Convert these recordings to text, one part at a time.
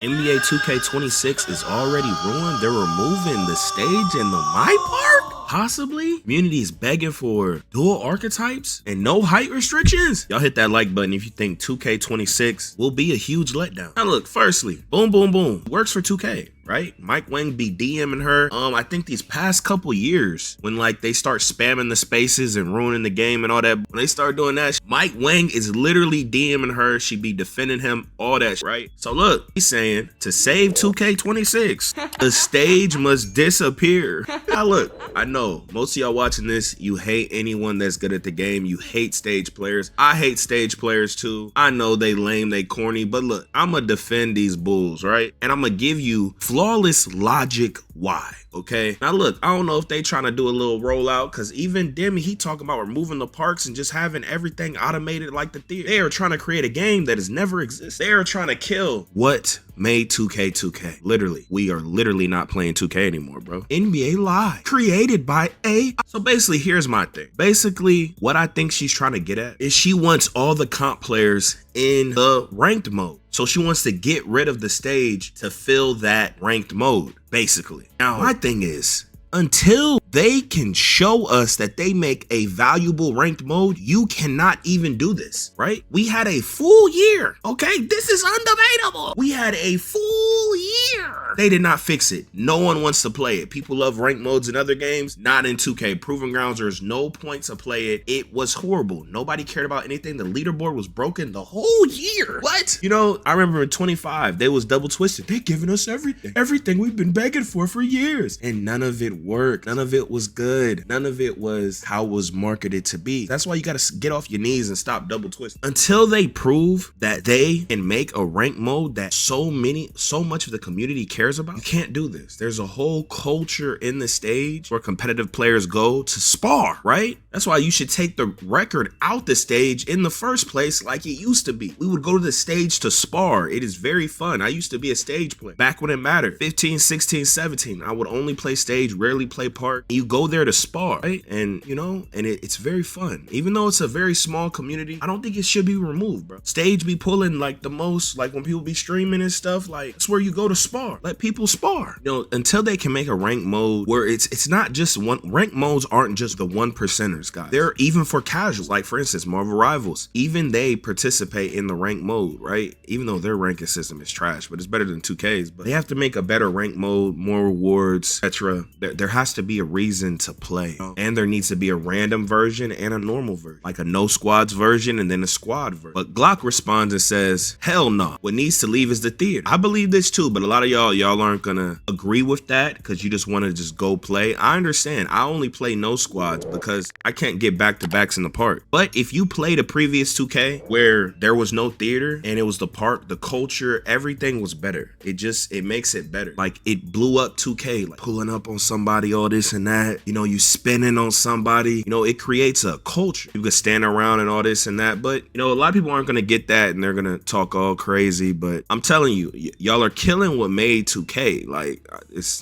NBA 2K26 is already ruined. They're removing the stage and the my park? Possibly? Community is begging for dual archetypes and no height restrictions? Y'all hit that like button if you think 2K26 will be a huge letdown. Now look, firstly, boom, boom, boom. Works for 2K. Right? Mike Wang be DMing her. I think these past couple years when like they start spamming the spaces and ruining the game and all that, when they start doing that, Mike Wang is literally DMing her. She be defending him, all that, right? So look, he's saying to save 2K26, the stage must disappear. Now look, I know most of y'all watching this, you hate anyone that's good at the game. You hate stage players. I hate stage players too. I know they lame, they corny, but look, I'ma defend these bulls, right? And I'ma give you flawless logic why, okay? Now look, I don't know if they trying to do a little rollout, because even Demi, he talking about removing the parks and just having everything automated like the theater. They are trying to create a game that has never existed. They are trying to kill what made 2K 2K. Literally, we are literally not playing 2K anymore, bro. NBA Live, created by AI. So basically, here's my thing. Basically, what I think she's trying to get at is she wants all the comp players in the ranked mode. So she wants to get rid of the stage to fill that ranked mode, basically. Now, my thing is, until they can show us that they make a valuable ranked mode, you cannot even do this, right? We had a full year, okay? This is undebatable. We had a full year. They did not fix it. No one wants to play it. People love ranked modes in other games, not in 2K. Proving Grounds, there's no point to play it. It was horrible. Nobody cared about anything. The leaderboard was broken the whole year. What? You know, I remember in 25, they was double twisted. They're giving us everything we've been begging for years. And none of it worked. None of it was good. None of it was how it was marketed to be. That's why you got to get off your knees and stop double twisting. Until they prove that they can make a rank mode that so much of the community cares about, you can't do this. There's a whole culture in the stage where competitive players go to spar, right? That's why you should take the record out the stage in the first place like it used to be. We would go to the stage to spar. It is very fun. I used to be a stage player back when it mattered. 15, 16, 17. I would only play stage, rarely play park. You go there to spar, right? And you know, and it's very fun. Even though it's a very small community, I don't think it should be removed, bro. Stage be pulling like the most, like when people be streaming and stuff, like that's where you go to spar. Let people spar. You know, until they can make a rank mode where it's not just one. Rank modes aren't just the 1%ers, guys. They're even for casuals. Like for instance, Marvel Rivals, even they participate in the rank mode, right? Even though their ranking system is trash, but it's better than 2K's. But they have to make a better rank mode, more rewards, etc. There has to be a reason to play, and there needs to be a random version and a normal version, like a no squads version and then a squad version. But Glock responds and says, hell no, what needs to leave is the theater. I believe this too, but a lot of y'all aren't gonna agree with that because you just want to just go play. I understand. I only play no squads because I can't get back-to-backs in the park. But if you played a previous 2K where there was no theater and it was the park, the culture, everything was better. It makes it better. Like it blew up 2K, like pulling up on somebody, all this and that, you know, you spinning on somebody, you know, it creates a culture. You can stand around and all this and that, but you know, a lot of people aren't going to get that and they're going to talk all crazy, but I'm telling you, y'all are killing what made 2K. Like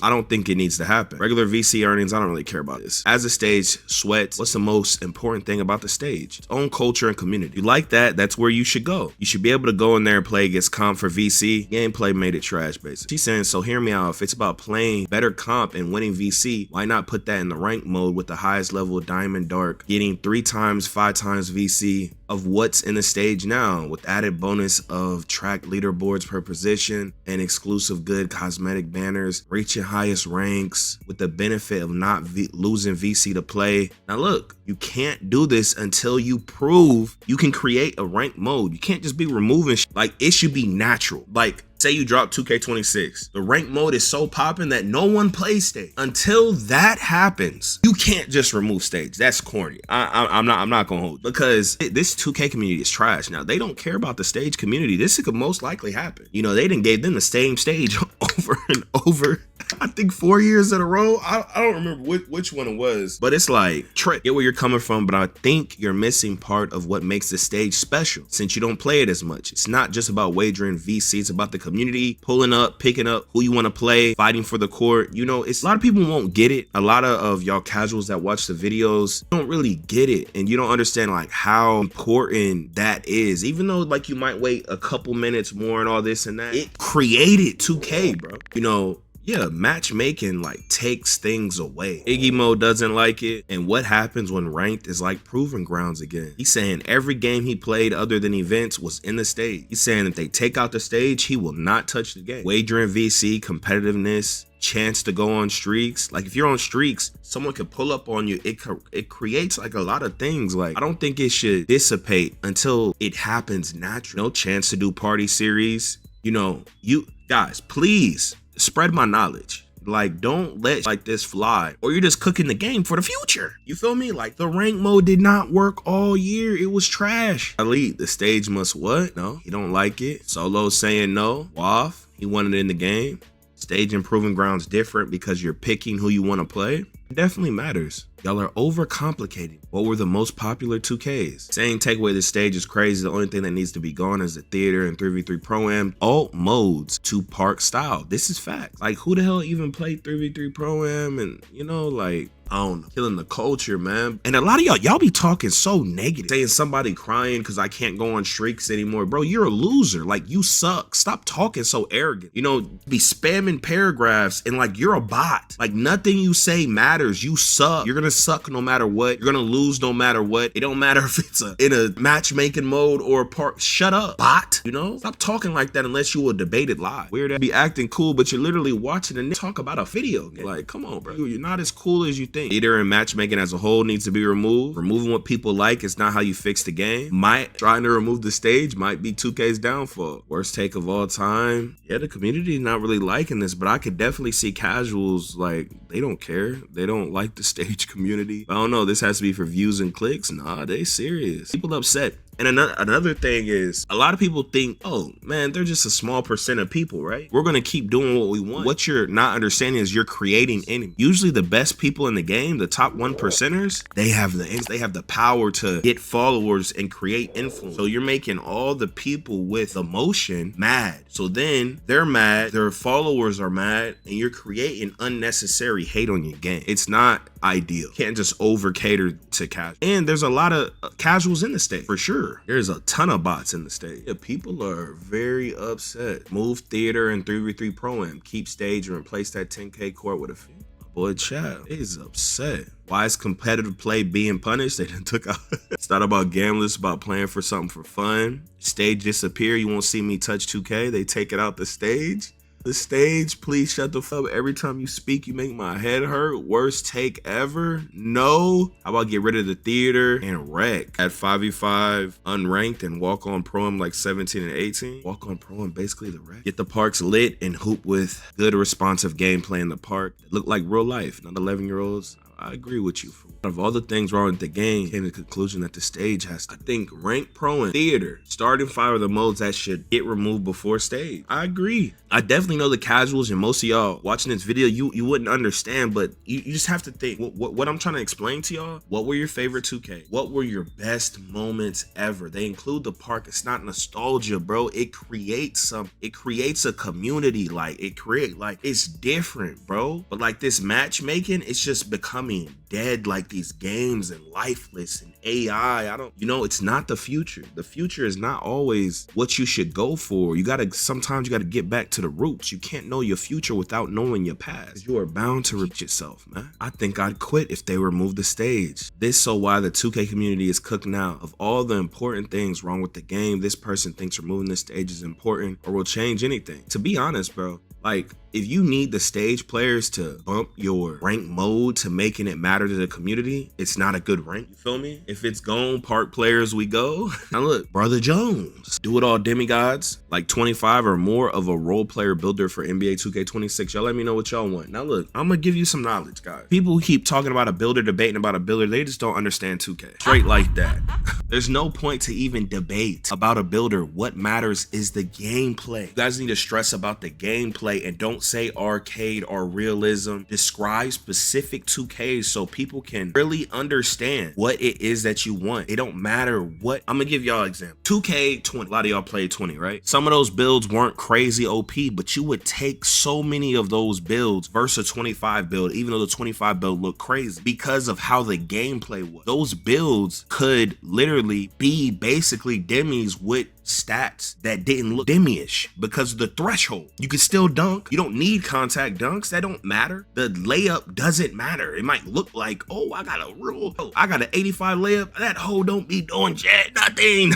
I don't think it needs to happen. Regular VC earnings, I don't really care about this. As a stage sweats, what's the most important thing about the stage? Its own culture and community. You like that, that's where you should go. You should be able to go in there and play against comp for VC. Gameplay made it trash, basically. She's saying, so hear me out. If it's about playing better comp and winning VC, why not put that in the rank mode with the highest level Diamond Dark, getting 3 times, 5 times VC of what's in the stage now, with added bonus of track leaderboards per position and exclusive good cosmetic banners, reaching highest ranks with the benefit of not losing VC to play. Now look, you can't do this until you prove you can create a ranked mode. You can't just be removing like it should be natural. Like say you drop 2K26, the rank mode is so popping that no one plays stage. Until that happens, you can't just remove stage. That's corny. I'm not gonna hold, because this 2K community is trash. Now they don't care about the stage community. This could most likely happen. You know, they done gave them the same stage over and over I think 4 years in a row. I don't remember which one it was, but it's like, Trent, get where you're coming from, but I think you're missing part of what makes the stage special since you don't play it as much. It's not just about wagering VC, it's about the community, pulling up, picking up who you want to play, fighting for the court. You know, it's a lot of people won't get it. A lot of y'all casuals that watch the videos don't really get it, and you don't understand like how important that is. Even though like you might wait a couple minutes more and all this and that, it created 2K, bro. You know, yeah, matchmaking like takes things away. Iggy Mo doesn't like it. And what happens when ranked is like proving grounds again. He's saying every game he played other than events was in the stage. He's saying if they take out the stage, he will not touch the game. Wagering VC, competitiveness, chance to go on streaks. Like if you're on streaks, someone could pull up on you. It creates like a lot of things. Like I don't think it should dissipate until it happens naturally. No chance to do party series. You know, you guys, please spread my knowledge. Like, don't let like this fly, or you're just cooking the game for the future. You feel me? Like the rank mode did not work all year. It was trash. Elite, the stage must what? No, he don't like it. Solo saying no. Waff, he wanted it in the game. Stage and proving grounds different because you're picking who you want to play. It definitely matters. Y'all are overcomplicating what were the most popular 2Ks. Saying take away the stage is crazy. The only thing that needs to be gone is the theater and 3v3 Pro-Am alt modes to park style. This is fact. Like who the hell even played 3v3 Pro-Am? And you know, like, I don't know, killing the culture, man. And a lot of y'all be talking so negative, saying somebody crying because I can't go on streaks anymore. Bro, you're a loser. Like you suck. Stop talking so arrogant. You know, be spamming paragraphs and like you're a bot. Like nothing you say matters. You suck. You're gonna suck no matter what. You're gonna lose no matter what. It don't matter if it's in a matchmaking mode or a part. Shut up, bot. You know, stop talking like that unless you will debate it live. Weird to be acting cool, but you're literally watching and talk about a video game. Like, come on, bro. You're not as cool as you think. Theater and matchmaking as a whole needs to be removed. Removing what people like is not how you fix the game. Trying to remove the stage might be 2K's downfall. Worst take of all time. Yeah, the community is not really liking this, but I could definitely see casuals like they don't care. They don't like the stage community. I don't know. This has to be for views and clicks. Nah, they serious. People upset. And another thing is, a lot of people think, oh man, they're just a small percent of people, right? We're gonna keep doing what we want. What you're not understanding is you're creating enemies. Usually the best people in the game, the top 1%ers, they have the power to get followers and create influence. So you're making all the people with emotion mad. So then they're mad, their followers are mad, and you're creating unnecessary hate on your game. It's not ideal. You can't just over cater to casual. And there's a lot of casuals in the state, for sure. There's a ton of bots in the state. Yeah, people are very upset. Move theater and 3v3 Pro-Am. Keep stage and replace that 10K court with a fee. My boy Chad is upset. Why is competitive play being punished? They done took out. It's not about gambling. It's about playing for something for fun. Stage disappear. You won't see me touch 2K. They take it out the stage. The stage, please shut the fuck up. Every time you speak, you make my head hurt. Worst take ever? No. How about get rid of the theater and wreck at 5v5 unranked and walk on Pro-Am like 17 and 18? Walk on Pro-Am basically the wreck. Get the parks lit and hoop with good responsive gameplay in the park. Look like real life, not 11-year-olds. I agree with you. Out of all the things wrong with the game, came to the conclusion that the stage has to. I think ranked pro and theater, starting 5 of the modes that should get removed before stage. I agree. I definitely know the casuals and most of y'all watching this video, you wouldn't understand, but you just have to think. What I'm trying to explain to y'all, what were your favorite 2K? What were your best moments ever? They include the park. It's not nostalgia, bro. It creates a community. Like it's different, bro. But like this matchmaking, it's just becoming dead, like these games and lifeless and AI. It's not the future. The future is not always what you should go for. Sometimes you gotta get back to the roots. You can't know your future without knowing your past. You are bound to repeat yourself, man. I think I'd quit if they removed the stage. This so why the 2K community is cooked now. Of all the important things wrong with the game, this person thinks removing the stage is important or will change anything. To be honest, bro, like, if you need the stage players to bump your rank mode to making it matter to the community, it's not a good rank. You feel me? If it's gone, park players we go. Now look, Brother Jones, do it all demigods, like 25 or more of a role player builder for NBA2K26. Y'all let me know what y'all want. Now look, I'm gonna give you some knowledge, guys. People who keep talking about a builder, debating about a builder, they just don't understand 2K. Straight like that. There's no point to even debate about a builder. What matters is the gameplay. You guys need to stress about the gameplay gameplay and don't say arcade or realism. Describe specific 2Ks so people can really understand what it is that you want. It don't matter what. I'm gonna give y'all an example. 2K20. A lot of y'all played 20, right? Some of those builds weren't crazy OP, but you would take so many of those builds versus a 25 build, even though the 25 build looked crazy because of how the gameplay was. Those builds could literally be basically demis with stats that didn't look demi-ish because of the threshold. You can still dunk. You don't need contact dunks. That don't matter. The layup doesn't matter. It might look like, oh, I got an 85 layup. That hoe don't be doing jack nothing.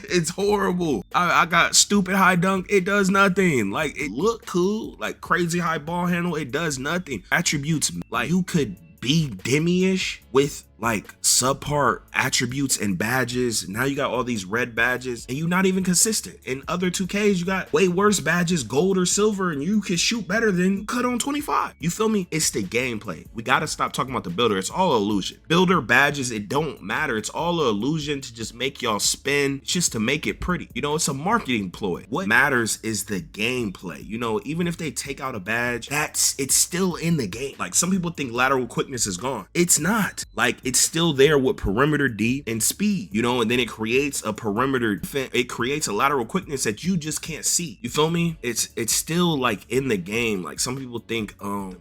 It's horrible. I got stupid high dunk. It does nothing. Like, it look cool, like crazy high ball handle. It does nothing. Attributes, like, you could be demi-ish with like subpar attributes and badges. Now you got all these red badges and you're not even consistent. In other 2Ks, you got way worse badges, gold or silver, and you can shoot better than you could on 25. You feel me? It's the gameplay. We got to stop talking about the builder. It's all illusion. Builder badges, it don't matter. It's all an illusion to just make y'all spin. It's just to make it pretty. You know, it's a marketing ploy. What matters is the gameplay. You know, even if they take out a badge, it's still in the game. Like, some people think lateral quickness is gone. It's not. Like, it's still there with perimeter D and speed, you know, and then it creates a perimeter defense. It creates a lateral quickness that you just can't see. You feel me? It's still like in the game. Like, some people think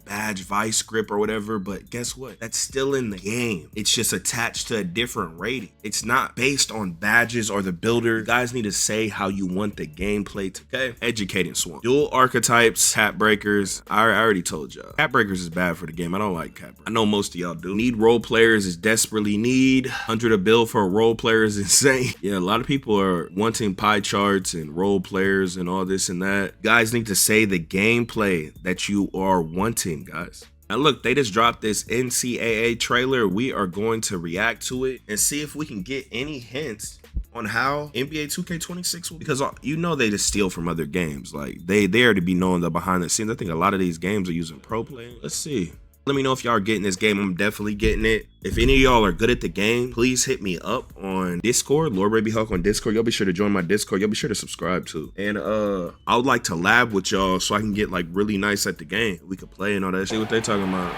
badge vice grip or whatever, but guess what? That's still in the game. It's just attached to a different rating. It's not based on badges or the builder. You guys need to say how you want the gameplay to. Okay, educating Swamp. Dual archetypes, cap breakers. I already told y'all. Cap breakers is bad for the game. I don't like cap breakers. I know most of y'all do. Need role players is desperately need. 100 a build for a role player is insane. Yeah, a lot of people are wanting pie charts and role players and all this and that. You guys need to say the gameplay that you are wanting, guys. Now look, they just dropped this NCAA trailer. We are going to react to it and see if we can get any hints on how NBA 2K26 will, because you know they just steal from other games. Like, they already be knowing the behind the scenes. I think a lot of these games are using pro play. Let's see. Let me know if y'all are getting this game. I'm definitely getting it. If any of y'all are good at the game, please hit me up on Discord, Lord Baby Hulk on Discord. Y'all be sure to join my Discord. Y'all be sure to subscribe too. And I would like to lab with y'all so I can get like really nice at the game. We could play and all that. See what they talking about.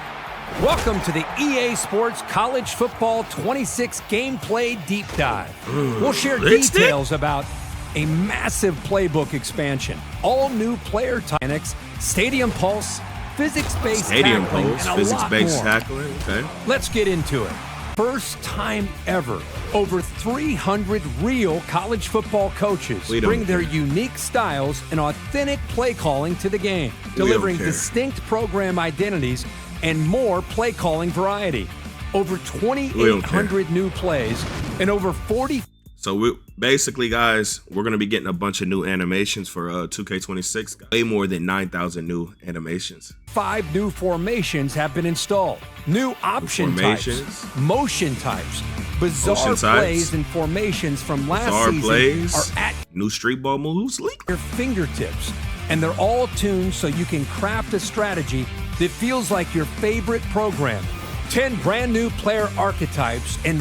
Welcome to the EA Sports College Football 26 Gameplay Deep Dive. We'll share details about a massive playbook expansion, all new player mechanics, stadium pulse, physics-based tackling, and a lot more. Okay. Let's get into it. First time ever, over 300 real college football coaches bring their unique styles and authentic play calling to the game, delivering distinct program identities and more play calling variety. Over 2,800 new plays and over 40. So we basically, guys, we're gonna be getting a bunch of new animations for 2K26. Way more than 9,000 new animations. 5 new formations have been installed. New option types, motion types, bizarre plays and formations from last season are at new street ball moves, your fingertips, and they're all tuned so you can craft a strategy that feels like your favorite program. 10 brand new player archetypes and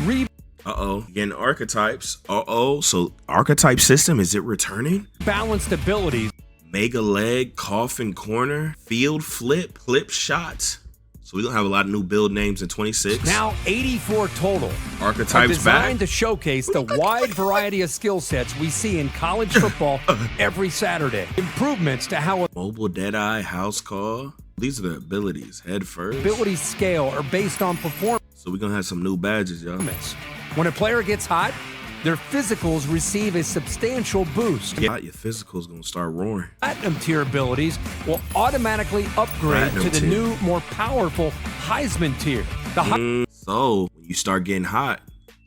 getting archetypes. So archetype system, is it returning? Balanced abilities. Mega leg, coffin corner, field flip, clip shots. So we're gonna have a lot of new build names in 26. Now 84 total. Archetypes designed back. to showcase the wide variety of skill sets we see in college football every Saturday. Improvements to how mobile deadeye, house call. These are the abilities. Head first. Abilities scale are based on performance. So we're gonna have some new badges, y'all. When a player gets hot, their physicals receive a substantial boost. Yeah, your physical's gonna start roaring. Platinum tier abilities will automatically upgrade to the new, more powerful Heisman tier. So when you start getting hot,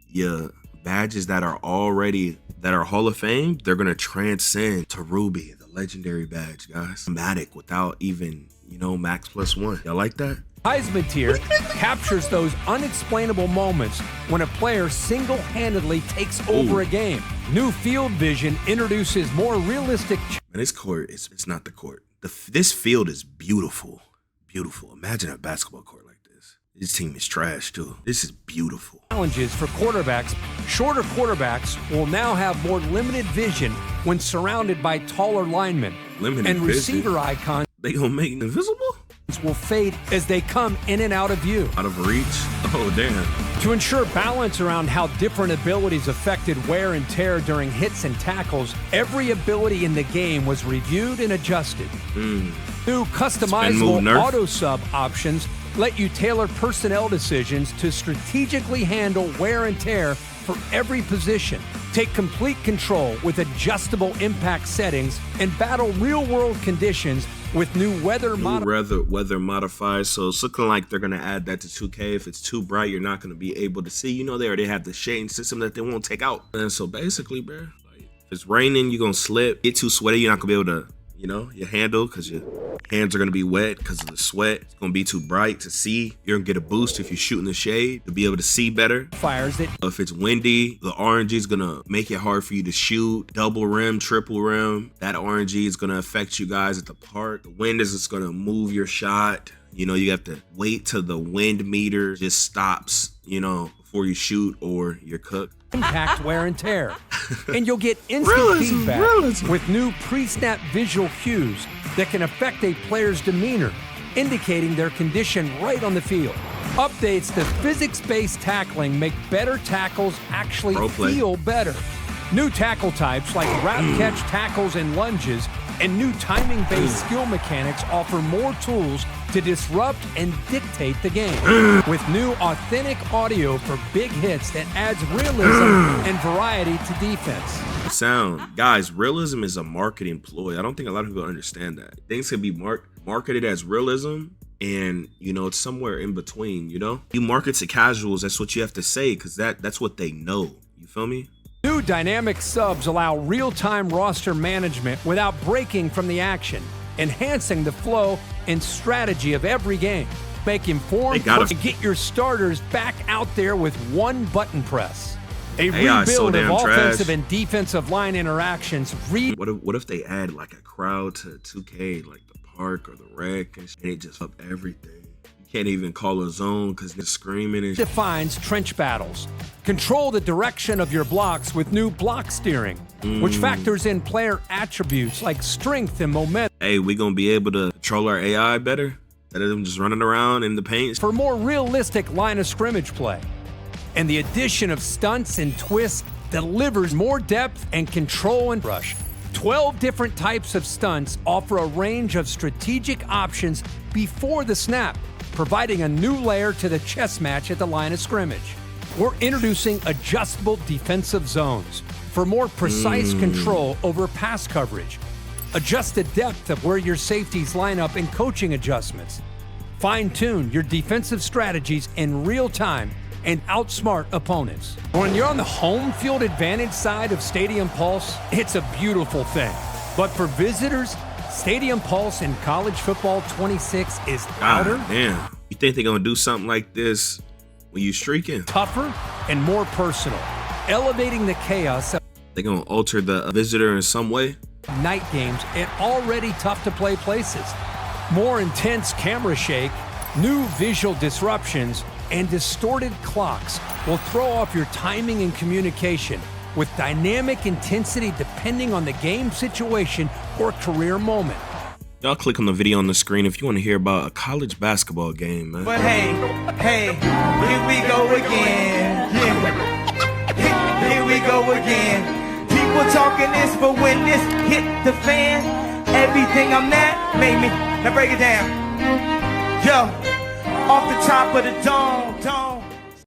your badges that are Hall of Fame, they're gonna transcend to Ruby, the legendary badge, guys. Matic without even, max +1. Y'all like that? Heisman tier captures those unexplainable moments when a player single-handedly takes over a game. New field vision introduces more realistic. And this court, it's not the court. This field is beautiful, beautiful. Imagine a basketball court like this. This team is trash too. This is beautiful. Challenges for quarterbacks. Shorter quarterbacks will now have more limited vision when surrounded by taller linemen. Limited receiver icons. They gonna make it invisible? Will fade as they come in and out of view. Out of reach? Oh, damn. To ensure balance around how different abilities affected wear and tear during hits and tackles, every ability in the game was reviewed and adjusted. New customizable auto sub options let you tailor personnel decisions to strategically handle wear and tear for every position. Take complete control with adjustable impact settings and battle real-world conditions with new weather modifiers. So it's looking like they're gonna add that to 2K. If it's too bright, you're not gonna be able to see. You know, they already have the shading system that they won't take out. And so basically, bro, like, if it's raining, you're gonna slip. Get too sweaty, you're not gonna be able to, you know, your handle, because your hands are gonna be wet because of the sweat. It's gonna be too bright to see. You're gonna get a boost if you shoot in the shade to be able to see better. If it's windy, the RNG is gonna make it hard for you to shoot. Double rim, triple rim. That RNG is gonna affect you guys at the park. The wind is just gonna move your shot. You know, you have to wait till the wind meter just stops, you know, before you shoot or you're cooked. Impact wear and tear. And you'll get instant feedback with new pre-snap visual cues that can affect a player's demeanor, indicating their condition right on the field. Updates to physics-based tackling make better tackles actually feel better. New tackle types like wrap catch tackles and lunges and new timing-based skill mechanics offer more tools to disrupt and dictate the game. With new authentic audio for big hits that adds realism and variety to defense. Guys, realism is a marketing ploy. I don't think a lot of people understand that. Things can be marketed as realism, and you know, it's somewhere in between. You know, you market to casuals, that's what you have to say, because that's what they know. You feel me? New dynamic subs allow real-time roster management without breaking from the action, enhancing the flow and strategy of every game. Make informed and get your starters back out there with one button press. A rebuild of offensive and defensive line interactions. What if they add like a crowd to 2K, like the park or the rec, and it just up everything? You can't even call a zone because they're screaming. And defines trench battles. Control the direction of your blocks with new block steering, which factors in player attributes like strength and momentum. Hey, we gonna be able to control our AI better instead of them just running around in the paint for more realistic line of scrimmage play. And the addition of stunts and twists delivers more depth and control and rush. 12 different types of stunts offer a range of strategic options before the snap, providing a new layer to the chess match at the line of scrimmage. We're introducing adjustable defensive zones for more precise control over pass coverage. Adjust the depth of where your safeties line up in coaching adjustments. Fine-tune your defensive strategies in real time and outsmart opponents. When you're on the home field advantage side of Stadium Pulse, it's a beautiful thing. But for visitors, Stadium Pulse in College Football 26 is louder. Damn. You think they're gonna do something like this when you streaking? Tougher and more personal, elevating the chaos. They're gonna alter the visitor in some way? Night games at already tough to play places. More intense camera shake, new visual disruptions, and distorted clocks will throw off your timing and communication with dynamic intensity depending on the game situation or career moment. Y'all click on the video on the screen if you want to hear about a college basketball game, man. But hey, here we go again. Yeah. Here we go again. People talking this, but when this hit the fan, everything I'm at made me. Now break it down. Yo, off the top of the dome.